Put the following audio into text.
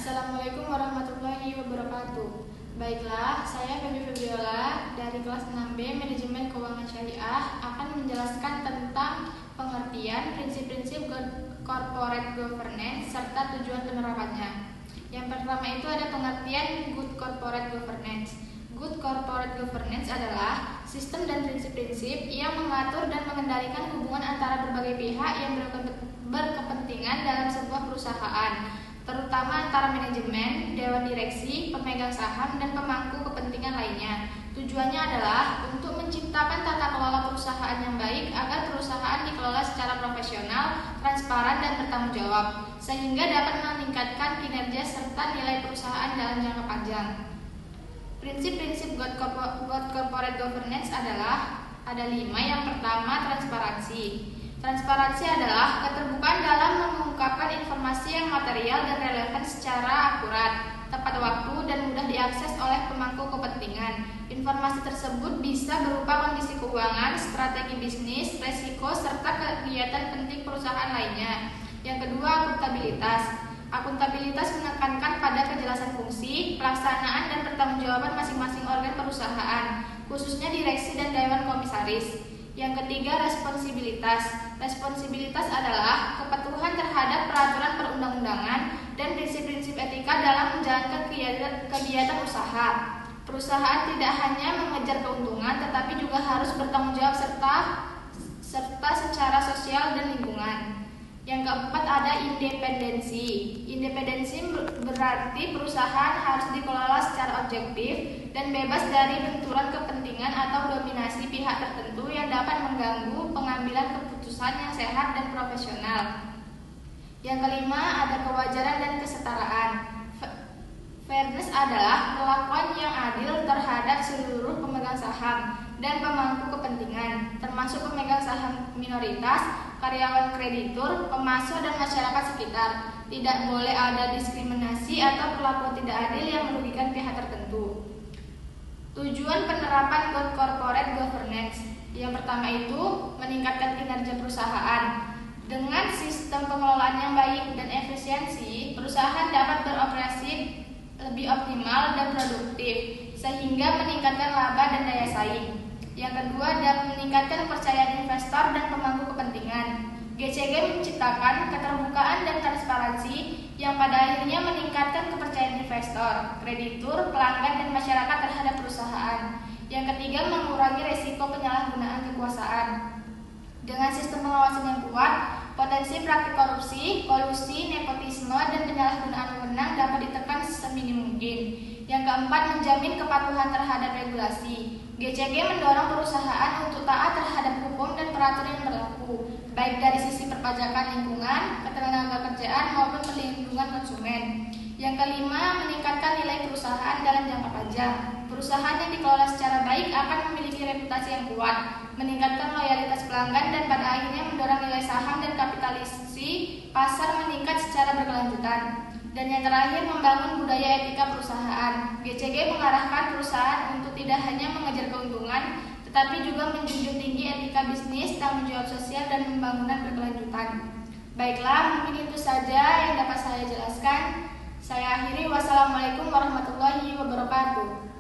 Assalamualaikum warahmatullahi wabarakatuh. Baiklah, saya Feby Febriola dari kelas 6B Manajemen Keuangan Syariah akan menjelaskan tentang pengertian prinsip-prinsip corporate governance serta tujuan penerapannya. Yang pertama itu ada pengertian good corporate governance. Good corporate governance adalah sistem dan prinsip-prinsip yang mengatur dan mengendalikan hubungan antara berbagai pihak yang berkepentingan dalam sebuah perusahaan, terutama antara manajemen, dewan direksi, pemegang saham, dan pemangku kepentingan lainnya. Tujuannya adalah untuk menciptakan tata kelola perusahaan yang baik agar perusahaan dikelola secara profesional, transparan, dan bertanggung jawab, sehingga dapat meningkatkan kinerja serta nilai perusahaan dalam jangka panjang. Prinsip-prinsip good corporate governance adalah ada 5. Yang pertama, transparansi. Transparansi adalah keterbukaan dalam mengungkapkan informasi yang material dan relevan secara akurat, tepat waktu, dan mudah diakses oleh pemangku kepentingan. Informasi tersebut bisa berupa kondisi keuangan, strategi bisnis, resiko, serta kegiatan penting perusahaan lainnya. Yang kedua, akuntabilitas. Akuntabilitas menekankan pada kejelasan fungsi, pelaksanaan, dan pertanggungjawaban masing-masing organ perusahaan, khususnya direksi dan dewan komisaris. Yang ketiga, responsibilitas. Responsibilitas adalah kepatuhan terhadap peraturan perundang-undangan dan prinsip-prinsip etika dalam menjalankan kegiatan usaha. Perusahaan tidak hanya mengejar keuntungan, tetapi juga harus bertanggung jawab serta secara sosial dan lingkungan. Yang keempat, ada independensi. Independensi berarti perusahaan harus dikelola secara objektif dan bebas dari benturan kepentingan atau dominasi pihak tertentu yang dapat mengganggu pengambilan keputusan yang sehat dan profesional. Yang kelima, ada kewajaran dan kesetaraan. Fairness adalah perlakuan yang adil terhadap seluruh pemegang saham dan pemangku kepentingan, termasuk pemegang saham minoritas, karyawan kreditur, pemasok, dan masyarakat sekitar. Tidak boleh ada diskriminasi atau perlakuan tidak adil yang merugikan pihak tertentu. Tujuan penerapan good corporate governance. Yang pertama itu meningkatkan kinerja perusahaan. Dengan sistem pengelolaan yang baik dan efisiensi, perusahaan dapat beroperasi lebih optimal dan produktif, sehingga meningkatkan laba dan daya saing. Yang kedua, dapat meningkatkan kepercayaan investor dan pemangku kepentingan. GCG menciptakan keterbukaan dan transparansi yang pada akhirnya meningkatkan kepercayaan investor, kreditur, pelanggan, dan masyarakat terhadap perusahaan. Yang ketiga, mengurangi risiko penyalahgunaan kekuasaan. Dengan sistem pengawasan yang kuat, potensi praktik korupsi, kolusi, nepotisme, dan penyalahgunaan wewenang dapat ditekan seminim mungkin. Yang keempat, menjamin kepatuhan terhadap regulasi. GCG mendorong perusahaan untuk taat terhadap hukum dan peraturan yang berlaku, baik dari sisi perpajakan lingkungan, ketenagakerjaan, maupun perlindungan konsumen. Yang kelima, meningkatkan nilai perusahaan dalam jangka panjang. Perusahaan yang dikelola secara baik akan memiliki reputasi yang kuat, meningkatkan loyalitas pelanggan, dan pada akhirnya mendorong nilai saham dan kapitalisasi pasar meningkat secara berkelanjutan. Dan yang terakhir, membangun budaya etika perusahaan. GCG mengarahkan perusahaan untuk tidak hanya mengejar keuntungan, tetapi juga menjunjung tinggi etika bisnis, tanggung jawab sosial, dan pembangunan berkelanjutan. Baiklah, mungkin itu saja yang dapat saya jelaskan. Saya akhiri. Wassalamualaikum warahmatullahi wabarakatuh.